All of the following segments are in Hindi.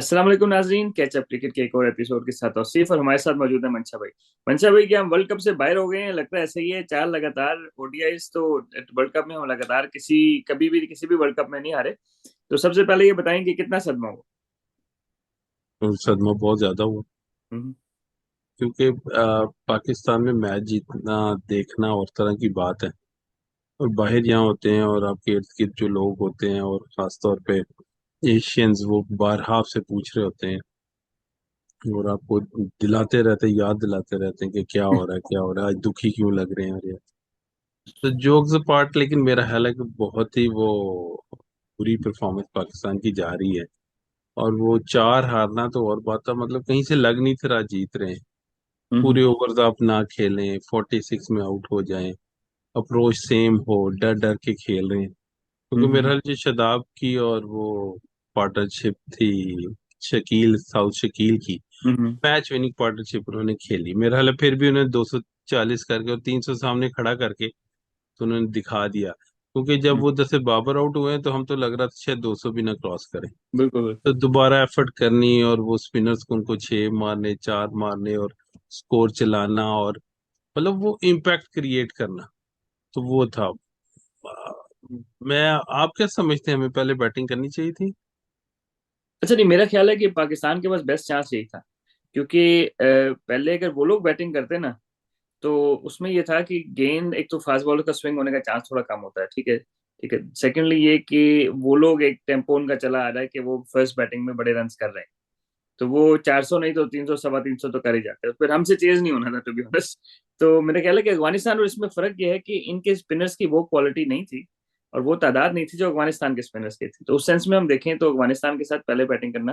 अस्सलाम वालेकुम नाजरीन, कैचअप क्रिकेट के एक और एपिसोड के साथ तौसीफ और हमारे साथ मौजूद है मंशा भाई। मंशा भाई, क्या हम वर्ल्ड कप से बाहर हो गए हैं? लगता है ऐसे ही है। चार लगातार ओडीआईस तो वर्ल्ड कप में हम लगातार कभी भी किसी भी वर्ल्ड कप में नहीं हारे। तो सबसे पहले ये बताएं कि कितना सदमा हुआ। सदमा बहुत ज्यादा हुआ। हम्म। क्योंकि पाकिस्तान में मैच जीतना देखना और तरह की बात है। और बाहर यहाँ होते हैं और आपके इर्द गिर्द जो लोग होते हैं और खास तौर पे एशियंस, वो बारहा आपसे पूछ रहे होते हैं और आपको दिलाते रहते हैं, याद दिलाते रहते हैं कि क्या हो रहा है, क्या हो रहा है, आज दुखी क्यों लग रहे हैं। और ये तो जोक्स अपार्ट, लेकिन मेरा ख्याल है कि बहुत ही वो बुरी परफॉर्मेंस पाकिस्तान की जा रही है। और वो चार हारना तो और बात था, मतलब कहीं से लग नहीं था जीत रहे हैं। हम्म। पूरे ओवर्स आप ना खेलें, 46 में आउट हो जाएं, अप्रोच सेम हो, डर डर के खेल रहे हैं। क्योंकि मेरा हम्म। ख्याल जो शादाब की और वो पार्टनरशिप थी, शकील, साउथ शकील की हम्म। मैच विनिंग पार्टनरशिप उन्होंने खेली। मेरा ख्याल है फिर भी उन्होंने 240 करके और 300 सामने खड़ा करके तो उन्होंने दिखा दिया। क्योंकि जब हम्म। वो जैसे बाबर आउट हुए तो हम तो लग रहा था शायद 200 भी ना क्रॉस करें। बिल्कुल तो बिल्कुल। दोबारा एफर्ट करनी और वो स्पिनर्स को उनको छह मारने, चार मारने और स्कोर चलाना और मतलब वो इम्पैक्ट क्रिएट करना, तो वो था। आ, मैं आप क्या समझते हैं, हमें पहले बैटिंग करनी चाहिए थी? अच्छा, नहीं, मेरा ख्याल है कि पाकिस्तान के पास बेस्ट चांस यही था। क्योंकि पहले अगर वो लोग बैटिंग करते ना, तो उसमें ये था कि गेंद, एक तो फास्ट बॉलर का स्विंग होने का चांस थोड़ा कम होता है, ठीक है। ठीक है, सेकेंडली ये कि वो लोग एक टेम्पो उनका चला आ रहा है कि वो फर्स्ट बैटिंग में बड़े रन कर रहे हैं। तो वो 400 नहीं तो 300, सवा 300 तो कर ही जाते हैं। फिर हमसे चेज नहीं होना था, टू बी ऑनेस्ट। तो मेरा ख्याल है कि अफगानिस्तान और इसमें फर्क ये है कि इनके स्पिनर्स की वो क्वालिटी नहीं थी और वो तादाद नहीं थी जो अफगानिस्तान के स्पिनर्स की थी। तो उस सेंस में हम देखें तो अफगानिस्तान के साथ पहले बैटिंग करना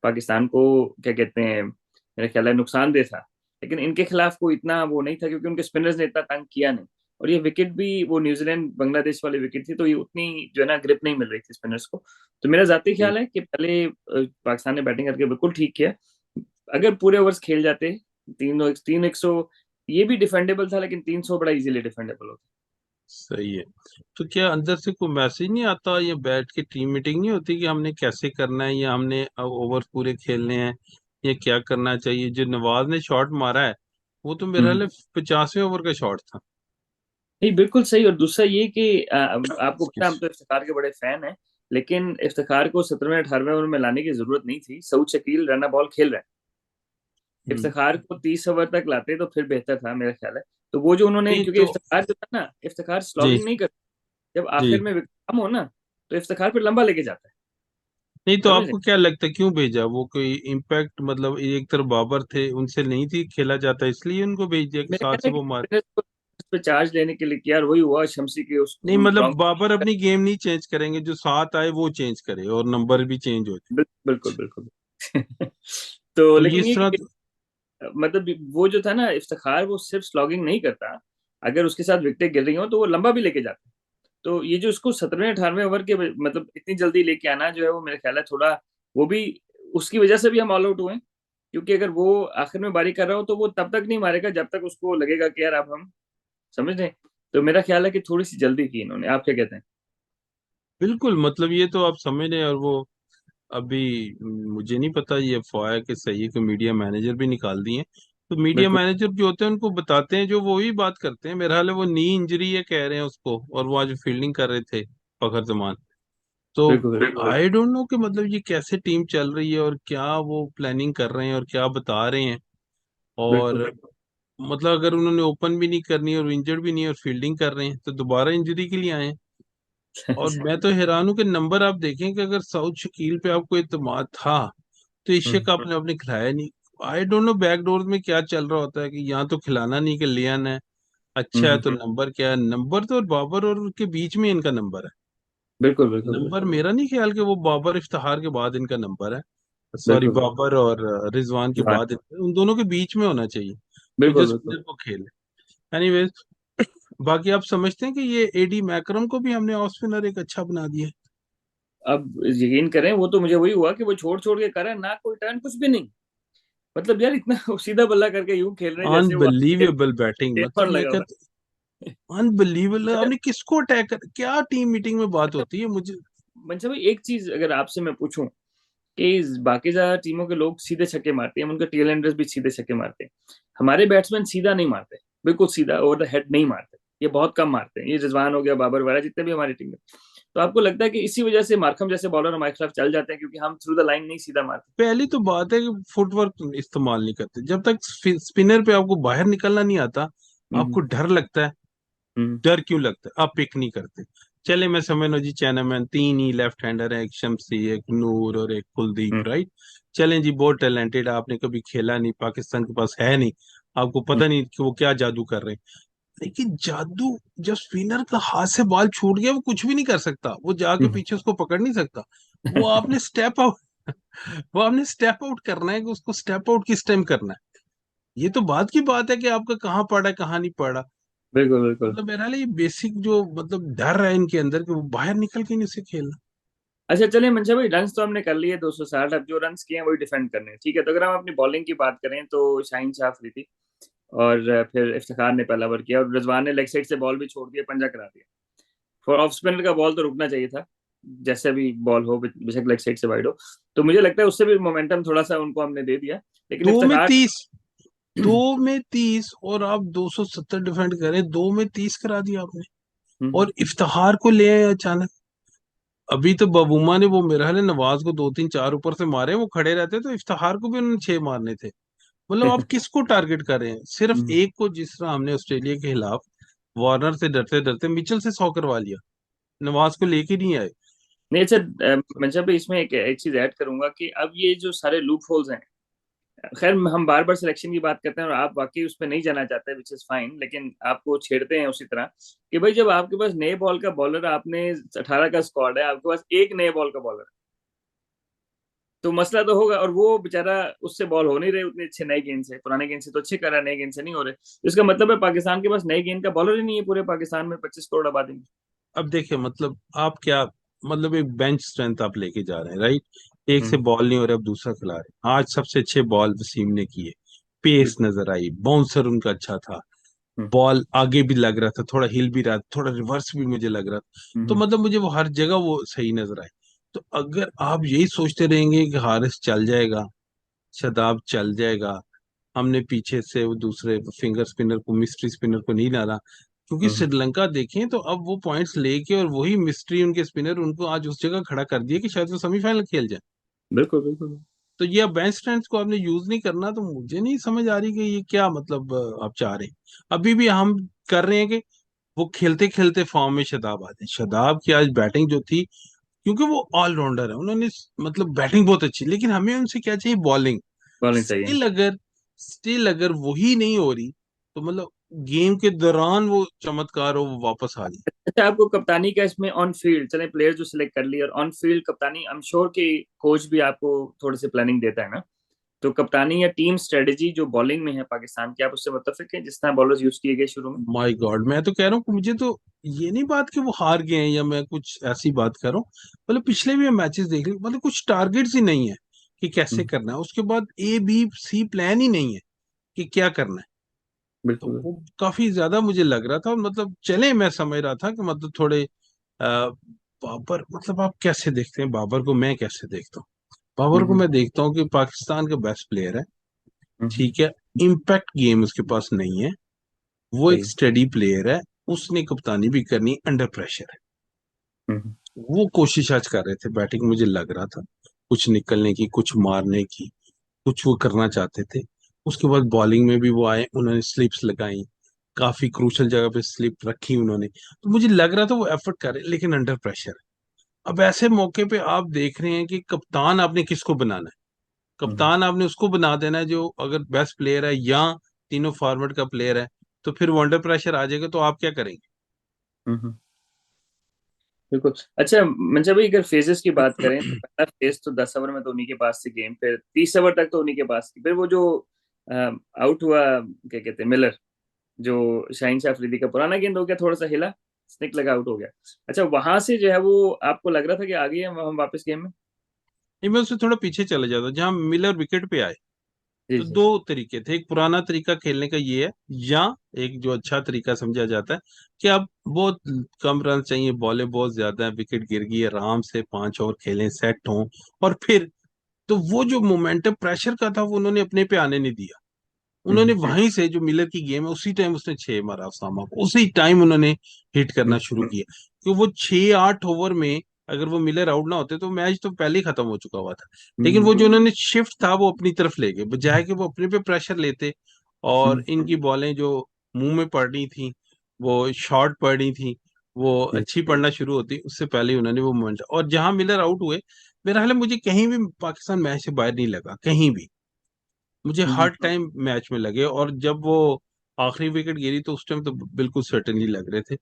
पाकिस्तान को, क्या कहते हैं, मेरा ख्याल है नुकसानदेह था। लेकिन इनके खिलाफ कोई इतना वो नहीं था क्योंकि उनके स्पिनर्स ने इतना तंग किया नहीं। और ये विकेट भी वो न्यूजीलैंड बांग्लादेश वाली विकेट थी, तो ये उतनी जो है ना ग्रिप नहीं मिल रही थी स्पिनर्स को। तो मेरा जाती ख्याल है कि पहले पाकिस्तान ने बैटिंग करके बिल्कुल ठीक किया। अगर पूरे ओवर्स खेल जाते, तीन 100, ये भी डिफेंडेबल था, लेकिन 300 बड़ा इजीली डिफेंडेबल होता। सही है। तो क्या अंदर से कोई मैसेज नहीं आता या बैठ के टीम मीटिंग नहीं होती कि हमने कैसे करना है या हमने ओवर पूरे खेलने हैं या क्या करना चाहिए? जो नवाज ने शॉट मारा है वो तो मेरा हम्म। ख्याल 50वें ओवर का शॉट था। नहीं, बिल्कुल सही। और दूसरा ये कि आपको पता है, हम Excuse। तो इफ्तिखार के बड़े फैन हैं। लेकिन इफ्तिखार को 17वें 18वें ओवर में लाने की जरूरत नहीं थी। सऊद शकील रन बॉल खेल रहे हैं। हम्म। इफ्तिखार को 30 ओवर तक लाते तो फिर बेहतर था, मेरा ख्याल है। तो वो जो उन्होंने, नहीं क्योंकि तो इफ्तिखार जो था ना, इफ्तिखार जी स्लॉगिंग नहीं करता। जब आखिर जी। में विकेट कम हो ना, तो इफ्तिखार फिर लंबा लेके जाता है। नहीं तो समझ रहे आपको क्या लगता है क्यों भेजा? वो कोई इम्पैक्ट, मतलब एक तरफ बाबर थे, उनसे नहीं थी खेला जाता इसलिए उनको भेज दिया कि मेरा साथ ख्याल से है कि वो मार। फिटनेस को उस पे चार्ज लेने के लिए किया, और वही हुआ शमसी के उस नहीं मतलब रॉन्ग। बाबर अपनी गेम नहीं चेंज करेंगे, जो साथ आए वो चेंज करे और नंबर भी चेंज हो जाए। बिल्कुल बिल्कुल। तो तो ये लेकिन इस ये तरह कि मतलब वो जो था ना, इफ्तिखार वो सिर्फ स्लॉगिंग नहीं करता। अगर उसके साथ विकेटें गिर रही हो तो वो लंबा भी लेके जाता है। तो ये जो उसको 17वें 18वें ओवर के मतलब इतनी जल्दी लेके आना जो है, वो मेरे ख्याल है थोड़ा, वो भी उसकी वजह से भी हम ऑल आउट हुए। क्योंकि अगर वो आखिर में बारी कर रहा हो तो वो तब तक नहीं मारेगा जब तक उसको लगेगा कि यार अब हम समझ रहे हैं। तो मेरा ख्याल है कि थोड़ी सी जल्दी की इन्होंने। आप क्या कहते हैं? बिल्कुल, मतलब ये तो आप समझ रहे हैं। और वो अभी मुझे नहीं पता ये अफवाह है कि सही है कि मीडिया मैनेजर भी निकाल दिए हैं। तो मीडिया बिल्कुल मैनेजर जो होते हैं उनको बताते हैं, जो वो ही बात करते हैं। मेरा हाल है वो नी इंजरी है कह रहे हैं उसको, और वो आज फील्डिंग कर रहे थे फखर जमान। तो बिल्कुल। बिल्कुल आई डोंट नो कि मतलब ये कैसे टीम चल रही है और क्या वो प्लानिंग कर रहे हैं और क्या बता रहे हैं। बिल्कुल। और मतलब अगर उन्होंने ओपन भी नहीं करनी और इंजर्ड भी नहीं और फील्डिंग कर रहे हैं तो दोबारा इंजरी के लिए आए हैं। और मैं तो हैरान हूं कि नंबर आप देखें कि अगर साउथ शकील पे आपको एतमाद था तो एशिया हम्म। कप ने आपने खिलाया नहीं। आई डोंट नो बैकडोर में क्या चल रहा होता है कि यहाँ तो खिलाना नहीं कि लियान है। अच्छा है हम्म। तो नंबर क्या है? नंबर तो और बाबर और उनके बीच में इनका नंबर है। बिल्कुल बिल्कुल। नंबर मेरा नहीं ख्याल कि वो बाबर इफ्तिखार के बाद इनका नंबर है। सॉरी, बिल्कुल बाबर और रिजवान के बिल्कुल। बाद उन दोनों के बीच में होना चाहिए कि जो बिल्कुल बिल्कुल। स्पिनर को खेले। एनीवेज, बाकी आप समझते हैं कि ये एडी मैकरम को भी हमने ऑफ स्पिनर एक अच्छा बना दिया? अब यकीन करें, वो तो मुझे वही हुआ कि वो छोड़ छोड़ के करा ना, कोई टर्न कुछ भी नहीं। मतलब यार, इतना सीधा बल्ला करके यूं खेल रहे हैं जैसे वो अनबिलीवेबल बैटिंग, मतलब टेपर मैं लगा हुआ कहता अनबिलीवेबल। है। आपने किसको अटैक कर, क्या टीम मीटिंग में बात अच्छा, होती है मुझे? मंशा भाई, एक चीज अगर आपसे मैं पूछूं कि बाकी ज्यादा टीमों के लोग सीधे छक्के मारते हैं, उनके टेल एंडर्स भी सीधे छक्के मारते हैं। हमारे बैट्समैन सीधा नहीं मारते, बिल्कुल सीधा ओवर द हेड नहीं मारते, ये बहुत कम मारते हैं। ये रिजवान हो गया, बाबर वगैरह, जितने भी हमारी टीम में। तो आपको लगता है कि इसी वजह से मार्कम जैसे बॉलर हमारे खिलाफ चल जाते हैं, क्योंकि हम थ्रू द लाइन नहीं सीधा मारते? पहली तो बात है कि फुटवर्क इस्तेमाल नहीं करते। जब तक स्पिनर पे आपको बाहर निकलना नहीं आता, हम्म। आपको डर लगता है। हम्म। डर क्यों लगता है? आप पिक नहीं करते। चले, मैं समझ लो जी, चैनामैन तीन ही लेफ्ट हैंडर है, एक शम्सी, एक नूर और एक कुलदीप, हम्म। राइट? चलें जी, बहुत टैलेंटेड, आपने कभी खेला नहीं, पाकिस्तान के पास है नहीं, आपको हम्म। पता नहीं कि वो क्या जादू कर रहे हैं। लेकिन जादू, जब स्पिनर का हाथ से बॉल छूट गया, वो कुछ भी नहीं कर सकता, वो जाके हम्म। पीछे उसको पकड़ नहीं सकता। वो आपने स्टेप आउट वो आपने स्टेप आउट करना है कि उसको स्टेप आउट किस टाइम करना है। ये तो बात की बात है कि आपका कहाँ पड़ा है, कहाँ नहीं पड़ा। बिल्कुल बिल्कुल। मतलब मेरा ये बेसिक जो मतलब डर है इनके अंदर कि वो बाहर निकल के नहीं उसे खेलना। अच्छा चलिए मंशा भाई, रन तो हमने कर लिए 260, अब जो रन किए हैं वही डिफेंड करने हैं, ठीक है? तो अगर हम अपनी बॉलिंग की बात करें तो शाहीन शाह अफरीदी और फिर इफ्तिखार ने पहला ओवर किया, और रिजवान ने लेग साइड से बॉल भी छोड़ दिया, पंजा करा दिया। फॉर ऑफ स्पिनर का बॉल तो रुकना चाहिए था, जैसे भी बॉल हो, बेशक लेग साइड से वाइड हो। तो मुझे लगता है उससे भी मोमेंटम थोड़ा सा उनको हमने दे दिया, लेकिन दो में इफ्तिखार। 30, 2 में 30, और आप 270 डिफेंड करें, 2 में 30 करा दिया आपने। हम्म। और इफ्तिखार को ले आए अचानक। अभी तो बबूमा ने वो मेरा है नवाज को 2 3 4 ऊपर से मारे, वो खड़े रहते, तो इफ्तिखार को भी उन्होंने 6 मारने थे। मतलब आप किसको टारगेट कर रहे हैं? सिर्फ हम्म। एक को, जिस तरह हमने ऑस्ट्रेलिया के खिलाफ वार्नर से डरते डरते मिचेल से 100 करवा लिया, नवाज को लेके नहीं आए। नहीं अच्छा, मैं जब इसमें एक एक चीज ऐड करूंगा कि अब ये जो सारे लूप होल्स हैं, खैर हम बार बार सिलेक्शन की बात करते हैं और आप वाकई उस पर नहीं जाना चाहते, विच इज फाइन, लेकिन आपको छेड़ते हैं उसी तरह कि भाई जब आपके पास नए बॉल का बॉलर, आपने 18 का स्क्वाड है, आपके पास एक नए बॉल का बॉलर, तो मसला तो होगा। और वो बेचारा, उससे बॉल हो नहीं रहे उतने अच्छे नए गेंद से, पुराने गेंद से तो अच्छे कर रहा है, नए गेंद से नहीं हो रहे। तो इसका मतलब है पाकिस्तान के पास नए गेंद का बॉलर ही नहीं है पूरे पाकिस्तान में, 25 करोड़ आबादी में। अब देखिए, मतलब आप क्या, मतलब एक बेंच स्ट्रेंथ आप लेके जा रहे हैं, राइट? एक से हम्म। बॉल नहीं हो रहा, अब दूसरा खिला रहे हैं। आज सबसे अच्छे बॉल वसीम ने किए, पेस बिल्कुल। नजर आई, बाउंसर उनका अच्छा था, हम्म। बॉल आगे भी लग रहा था, थोड़ा हिल भी रहा था, थोड़ा रिवर्स भी मुझे लग रहा था। तो हम्म। मतलब मुझे वो हर जगह वो सही नजर आए। तो अगर आप यही सोचते रहेंगे कि हारिस चल जाएगा, शदाब चल जाएगा, हमने पीछे से वो दूसरे फिंगर स्पिनर को, मिस्ट्री स्पिनर को नहीं डाला, क्योंकि हम्म। श्रीलंका देखें तो अब वो पॉइंट्स लेके, और वही मिस्ट्री उनके स्पिनर उनको आज उस जगह खड़ा कर दिया कि शायद वो सेमीफाइनल खेल जाए। बिल्कुल बिल्कुल। तो ये अब बेंच स्ट्रेंथ को आपने यूज नहीं करना, तो मुझे नहीं समझ आ रही कि ये क्या मतलब आप चाह रहे हैं। अभी भी हम कर रहे हैं कि वो खेलते खेलते फॉर्म में शदाब आते हैं। शदाब की आज बैटिंग जो थी, क्योंकि वो ऑलराउंडर है, उन्होंने मतलब बैटिंग बहुत अच्छी, लेकिन हमें उनसे क्या चाहिए? बॉलिंग। बॉलिंग चाहिए। स्टिल अगर वही नहीं हो रही, तो मतलब गेम के दौरान वो चमत्कार हो, वो वापस आ जाए। अच्छा, आपको कप्तानी का इसमें ऑन फील्ड, चले प्लेयर जो सिलेक्ट कर लिए, और ऑन फील्ड कप्तानी, आई एम श्योर कि कोच भी आपको थोड़ी सी प्लानिंग देता है ना? तो कप्तानी या टीम स्ट्रेटेजी जो बॉलिंग में है पाकिस्तान की, आप उससे मुत्तफिक हैं जिस तरह बॉलर्स यूज किए गए शुरू में? माय गॉड, मैं तो कह रहा हूँ कि मुझे तो ये नहीं बात कि वो हार गए हैं या मैं कुछ ऐसी बात कर रहा हूँ। मतलब पिछले भी मैचेस देख ली, मतलब कुछ टारगेट्स ही नहीं है कि कैसे हम्म। करना है, उसके बाद A B C प्लान ही नहीं है कि क्या करना है। तो बिल्कुल। वो काफी ज्यादा मुझे लग रहा था, मतलब चले, मैं समझ रहा था कि मतलब थोड़े बाबर, मतलब आप कैसे देखते हैं बाबर को? मैं कैसे देखता हूँ बाबर को? हम्म। मैं देखता हूँ कि पाकिस्तान का बेस्ट प्लेयर है, हम्म। ठीक है, इम्पैक्ट गेम उसके पास नहीं है, वो एक सही। स्टेडी प्लेयर है, उसने कप्तानी भी करनी अंडर प्रेशर है। हम्म। वो कोशिश आज कर रहे थे बैटिंग, मुझे लग रहा था कुछ निकलने की, कुछ मारने की, कुछ वो करना चाहते थे। उसके बाद बॉलिंग में भी वो आए, उन्होंने स्लिप्स लगाई, काफी क्रूशल जगह पे स्लिप रखी उन्होंने, तो मुझे लग रहा था वो एफर्ट कर रहे, लेकिन अंडर प्रेशर है। अब ऐसे मौके पे आप देख रहे हैं कि कप्तान आपने किसको बनाना है? हम्म। कप्तान आपने उसको बना देना है जो अगर बेस्ट प्लेयर है या तीनों फॉर्मेट का प्लेयर है, तो फिर वो अंडर प्रेशर आ जाएगा, तो आप क्या करेंगे? हम्म। बिल्कुल। अच्छा मंजा भाई, अगर फेजेस की बात करें तो पहला फेज तो 10 ओवर में तो उन्हीं के पास थी गेम, फिर 30 ओवर तक तो उन्हीं के पास थी, फिर वो जो आउट हुआ, क्या कहते हैं, मिलर, जो शाहीन शाह अफरीदी का पुराना गेंद हो गया, थोड़ा सा हिला, स्निक लगा, आउट हो गया। अच्छा वहां से जो है वो आपको लग रहा था कि आ गए हम वापस गेम में? नहीं, मैं उससे थोड़ा पीछे चले जाता, जहां मिलर विकेट पे आए। जी तो जी। दो तरीके थे, एक पुराना तरीका खेलने का ये है, या एक जो अच्छा तरीका समझा जाता है कि अब बहुत कम रन चाहिए, बॉलें बहुत ज्यादा है, विकेट गिर गई है, आराम से 5 ओवर खेलें, सेट हों, और फिर तो वो जो मोमेंटम प्रेशर का था वो उन्होंने अपने पे आने नहीं दिया। उन्होंने हम्म, वहीं से, जो मिलर की गेम है, उसी टाइम उसने 6 मारा ओसामा को, उसी टाइम उन्होंने हिट करना शुरू हम्म, किया। कि वो 6-8 ओवर में अगर वो मिलर आउट ना होते तो मैच तो पहले ही खत्म हो चुका हुआ था। लेकिन वो जो उन्होंने शिफ्ट था वो अपनी तरफ ले गए, बजाय कि वो अपने पे प्रेशर लेते और हम्म, इनकी बॉलें जो मुंह में पड़ रही थी, वो शॉर्ट पड़ रही थी, वो अच्छी पड़ना शुरू होती, उससे पहले ही उन्होंने वो मोमेंट। और जहां मिलर आउट हुए, मेरा हाल है, मुझे कहीं भी पाकिस्तान मैच से बाहर नहीं लगा, कहीं भी। मुझे हर हम्म, टाइम मैच में लगे, और जब वो आखिरी विकेट गिरी तो उस टाइम तो बिल्कुल सर्टेनली लग रहे थे।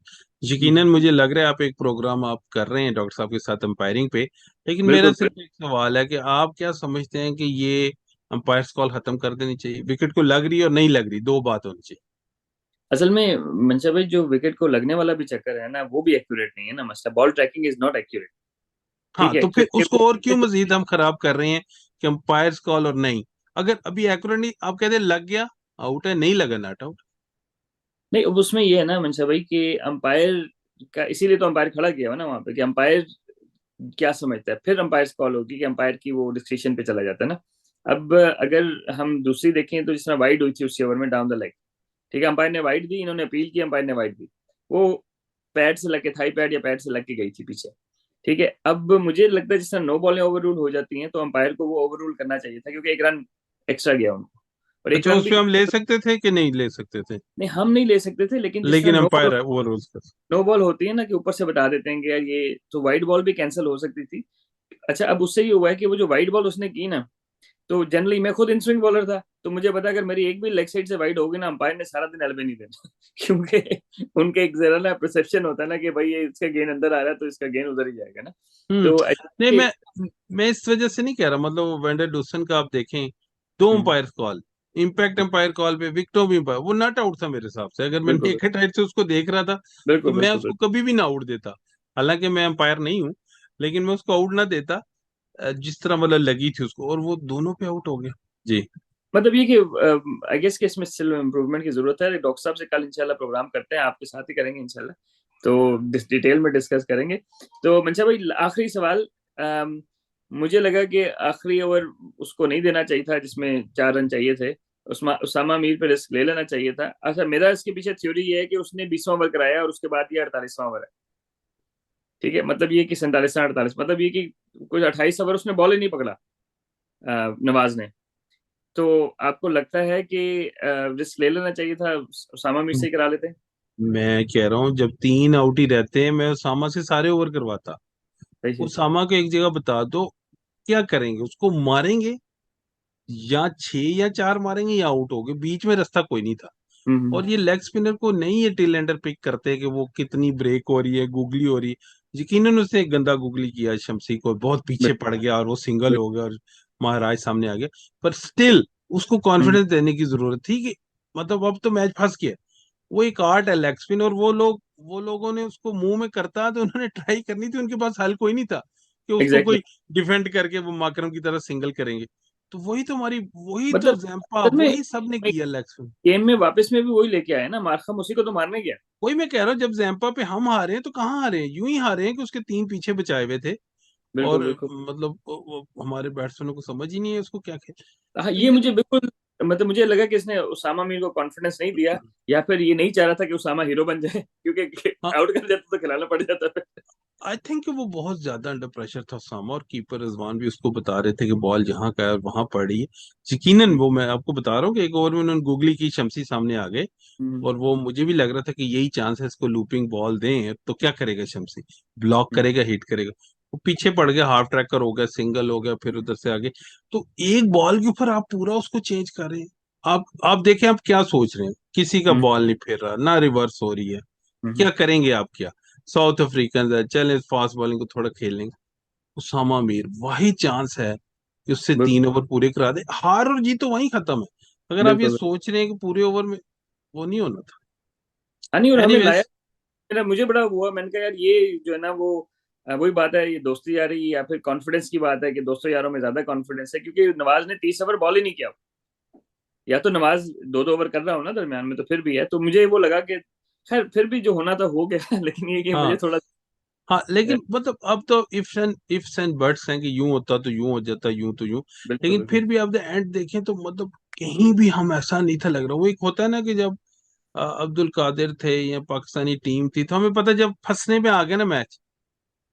यकीनन मुझे लग रहा है आप एक प्रोग्राम आप कर रहे हैं डॉक्टर साहब के साथ अंपायरिंग पे, लेकिन मेरा बिल्कुल। सिर्फ एक सवाल है कि आप क्या समझते हैं कि ये अंपायर्स कॉल खत्म कर देनी चाहिए? विकेट को लग रही है और नहीं लग रही, दो बात होनी चाहिए। असल में मंशा भाई, जो विकेट को लगने वाला भी चक्कर है ना, वो भी एक्यूरेट नहीं है ना, मसला ball tracking is not accurate. ठीक हाँ, है, तो फिर क्योंकि उसको और क्यों मजीद हम खराब कर रहे हैं कि अंपायर्स कॉल और नहीं? अगर अभी एक्यूरेट नहीं, आप कहते हैं लग गया आउट है, नहीं लगा नॉट आउट। नहीं, अब उसमें ये है ना मंशा भाई कि अंपायर का, इसीलिए तो अंपायर खड़ा किया हुआ ना वहां पे, कि अंपायर क्या समझता है, फिर अंपायर कॉल होगी कि अंपायर की वो डिस्क्रिप्शन पे चला जाता है ना। अब अगर हम दूसरी देखें तो जिस तरह वाइड हुई थी उसी ओवर में डाउन द लेग, ठीक है, अंपायर ने वाइड दी, इन्होंने अपील की, अंपायर ने वाइड दी, वो पैड से लग के, थाई पैड या पैड से लग के गई थी पीछे। ठीक है, अब मुझे लगता है जिस तरह नो बॉलें ओवर रूल हो जाती हैं तो अंपायर को वो ओवर रूल करना चाहिए था, क्योंकि एक रन एक्स्ट्रा गया उनको, और एक अच्छा, रन उस भी। पे हम ले सकते थे कि नहीं ले सकते थे? नहीं, हम नहीं ले सकते थे, लेकिन जिस तरह लेकिन अंपायर है वो रूल्स का। नो बॉल होती है ना, कि ऊपर से बता देते हैं कि यार ये तो वाइड बॉल भी कैंसिल हो सकती थी। अच्छा, अब उससे ये हुआ है कि वो जो वाइड बॉल उसने की ना, तो जनरली मैं खुद इन स्विंग बॉलर था, तो मुझे पता है अगर मेरी एक भी लेग साइड से वाइड होगी ना, अंपायर ने सारा दिन एलबे नहीं देना क्योंकि उनके एक जरा ना परसेप्शन होता है ना कि भाई ये इसका गेंद अंदर आ रहा है तो इसका गेंद उधर ही जाएगा ना। हम्म। तो नहीं, ऐसे- मैं इस वजह से नहीं कह रहा, मतलब वेंडर डूसन का आप देखें, दो हम्म, umpire call, impact umpire call पे विकेटों भी वो नॉट आउट था मेरे हिसाब से। अगर मैं बिल्कुल बिल्कुल नेकेड हाइट से उसको देख रहा था तो बिल्कुल मैं बिल्कुल उसको बिल्कुल। कभी भी ना आउट देता। हालांकि मैं अंपायर नहीं हूँ, लेकिन मैं उसको आउट ना देता। जिस तरह मतलब लगी थी उसको, और वो दोनों पे आउट हो गया। जी। मतलब ये कि आई गेस कि इसमें स्टिल इम्प्रूवमेंट की जरूरत है। डॉक्टर साहब से कल इंशाल्लाह प्रोग्राम करते हैं, आपके साथ ही करेंगे इंशाल्लाह, तो डिटेल में डिस्कस करेंगे। तो मंशा भाई, आखिरी सवाल, मुझे लगा कि आखिरी ओवर उसको नहीं देना चाहिए था जिसमें 4 रन चाहिए थे, उसामा मीर पे रिस्क ले लेना चाहिए था। अच्छा, मेरा इसके पीछे थ्योरी ये है कि उसने 20वां ओवर कराया और उसके बाद ये 48वां ओवर है। ठीक है, मतलब ये कि 47 48, मतलब ये कि कुछ 28 ओवर उसने बॉल ही नहीं पकड़ा नवाज ने। तो आपको लगता है कि रिस्क ले लेना चाहिए था, उसामा मीर से ही करा लेते? मैं कह रहा हूँ जब 3 आउट ही रहते हैं, मैं उसामा से सारे ओवर करवाता। सही है। उसामा को एक जगह बता दो, क्या करेंगे, उसको मारेंगे या 6 या 4 मारेंगे या आउट हो गए, बीच में रास्ता कोई नहीं था। हम्म, और ये लेग स्पिनर को नहीं ये टेल एंडर पिक करते कि वो कितनी ब्रेक हो रही है, गुगली हो रही है। यकीनन उसने एक गंदा गुगली किया शमसी को, बहुत पीछे बिल्कुल पड़ गया और वो सिंगल बिल्कुल। हो गया और महाराज सामने आ गया। पर स्टिल उसको हम्म, कॉन्फिडेंस देने की जरूरत थी कि मतलब अब तो मैच फंस गया। वो एक आर्ट है लेग स्पिन, और वो लोगों ने उसको मुंह में करता तो उन्होंने ट्राई करनी थी, उनके पास हल कोई नहीं था कि उसको एग्जैक्टली। कोई डिफेंड करके वो माकरम की तरह सिंगल करेंगे। तो वही तो हमारी, वही तो मतलब जैम्पा, असल में वही सबने किया लेग स्पिन। गेम में वापस में भी वही लेके आए ना, मार्कम उसी को तो मारने गया। वही मैं कह रहा हूँ, जब जैम्पा पे हम हारे हैं तो कहाँ हारे हैं, यूं ही हारे हैं कि उसके 3 पीछे बचाए हुए थे। बिल्कुल और बिल्कुल। मतलब वो हमारे बैट्समैनों को समझ ही नहीं है उसको क्या खेल। हाँ, तो ये ये मुझे तो बिल्कुल, मतलब मुझे लगा कि इसने उसामा मीर को कॉन्फिडेंस नहीं दिया, या फिर ये नहीं चाह रहा था कि उसामा हीरो बन जाए, क्योंकि हाँ, आउट कर जाता तो खिलाना पड़ जाता फिर। आई थिंक वो बहुत ज्यादा अंडर प्रेशर था सामा, और कीपर रिजवान भी उसको बता रहे थे कि बॉल जहाँ का है वहां पड़ी है। यकीनन वो मैं आपको बता रहा हूँ कि एक ओवर में उन्होंने गूगली की, शमसी सामने आ गए। हम्म, और वो मुझे भी लग रहा था कि यही चांस है, इसको लूपिंग बॉल दें तो क्या करेगा शमसी, ब्लॉक हम्म, करेगा, हिट करेगा। वो पीछे पड़ गया, हाफ ट्रैकर हो गया, सिंगल हो गया, फिर उधर से आगे। तो एक बॉल के ऊपर आप पूरा उसको चेंज कर रहे हैं। आप देखें आप क्या सोच रहे हैं, किसी का हम्म, बॉल नहीं फिर रहा ना, रिवर्स हो रही है, हम्म, क्या करेंगे आप क्या? साउथ अफ्रीकन है, चले फास्ट बॉलिंग को थोड़ा खेल लेंगे। उसामा मीर वही चांस है कि उससे बिल्कुल 3 ओवर पूरे करा दे, हार और जीत तो वहीं खत्म है। अगर आप ये बिल्कुल। सोच रहे हैं कि पूरे ओवर में, वो नहीं होना था। हाँ, नहीं, और हमें लाया, एनीवेज। मेरा मुझे बड़ा हुआ, मैंने कहा यार ये जो है ना वो वही बात है, ये दोस्ती यारी या फिर कॉन्फिडेंस की बात है कि दोस्तों यारों में ज्यादा कॉन्फिडेंस है, क्योंकि नवाज ने 30 ओवर बॉल ही नहीं किया। या तो नवाज दो दो ओवर कर रहा हो ना दरमियान में, तो फिर भी है, तो मुझे वो लगा कि खैर फिर भी जो होना था हो गया लेकिन ये कि मुझे हाँ, थोड़ा हाँ लेकिन मतलब अब तो इफ्स एंड बट्स हैं कि यूं होता तो यूं हो जाता, यूं तो यूं। बिल्कुल लेकिन बिल्कुल। फिर भी अब द एंड देखें तो मतलब कहीं भी हम ऐसा नहीं था लग रहा। वो एक होता है ना कि जब अब्दुल कादिर थे या पाकिस्तानी टीम थी तो हमें पता जब फंसने में आ गया ना मैच,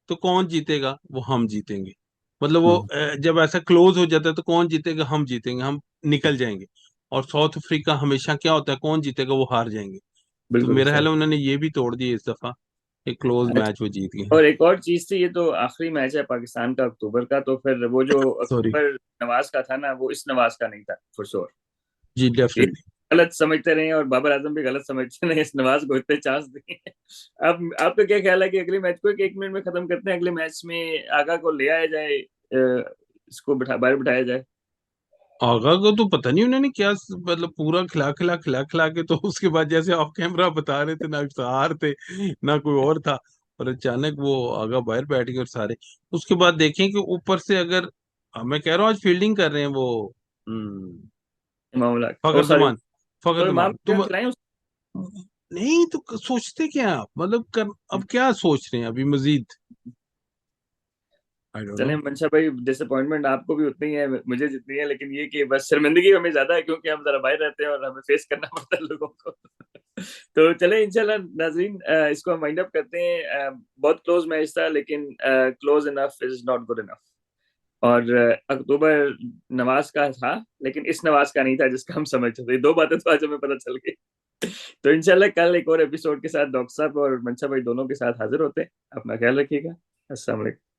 तो कौन जीतेगा, वो हम जीतेंगे। मतलब वो हम्म। जब ऐसा क्लोज हो जाता है तो कौन जीतेगा, हम जीतेंगे, हम निकल जाएंगे। और साउथ अफ्रीका हमेशा क्या होता है, कौन जीतेगा, वो हार जाएंगे। तो बिल्कुल मेरा ख्याल सही। है उन्होंने ये भी तोड़ दिया इस दफा, एक क्लोज मैच वो जीत गए हैं। और एक और चीज थी, ये तो आखिरी मैच है पाकिस्तान का अक्टूबर का, तो फिर वो जो सॉरी। अक्टूबर नवाज का था ना, वो इस नवाज का नहीं था फॉर श्योर। जी ये डेफिनेटली। गलत समझते रहे और बाबर आजम भी गलत समझते रहे, इस नवाज को इतने चांस दिए। अब आपका क्या ख्याल है कि अगले मैच को एक मिनट में खत्म करते हैं, अगले मैच में आगा को ले आया जाए, इसको बाहर बिठाया जाए? आगा को तो पता नहीं उन्होंने क्या मतलब पूरा खिला खिला के, तो उसके बाद जैसे ऑफ कैमरा बता रहे थे ना इफ्तार थे ना कोई और था, और अचानक वो आगा बाहर बैठ गए और सारे। उसके बाद देखें कि ऊपर से अगर मैं कह रहा हूँ आज फील्डिंग कर रहे हैं वो मामला। ओ फखर सॉरी। जमान। फखर तो जमान मामला तुम खिलाएं। नहीं तो सोचते क्या आप, मतलब कर अब क्या सोच रहे हैं अभी मजीद। I don't know. चलें मंशा भाई, डिसअपॉइंटमेंट आपको भी उतनी है मुझे जितनी है, लेकिन ये कि बस शर्मिंदगी हमें ज्यादा है क्योंकि हम जरा बाहर रहते हैं और हमें फेस करना पड़ता है लोगों को। तो चले इंशाल्लाह नाजरीन, इसको हम वाइंड अप करते हैं। बहुत क्लोज मैच था, लेकिन close enough is not good enough. और अक्टूबर नवाज का था, लेकिन इस नवाज का नहीं था जिसका हम समझते थे। दो बातें तो आज हमें पता चल गई। तो इंशाल्लाह कल एक और एपिसोड के साथ डॉक्टर साहब और मंशा भाई दोनों के साथ हाजिर होते हैं। अपना ख्याल रखिएगा। अस्सलाम वालेकुम।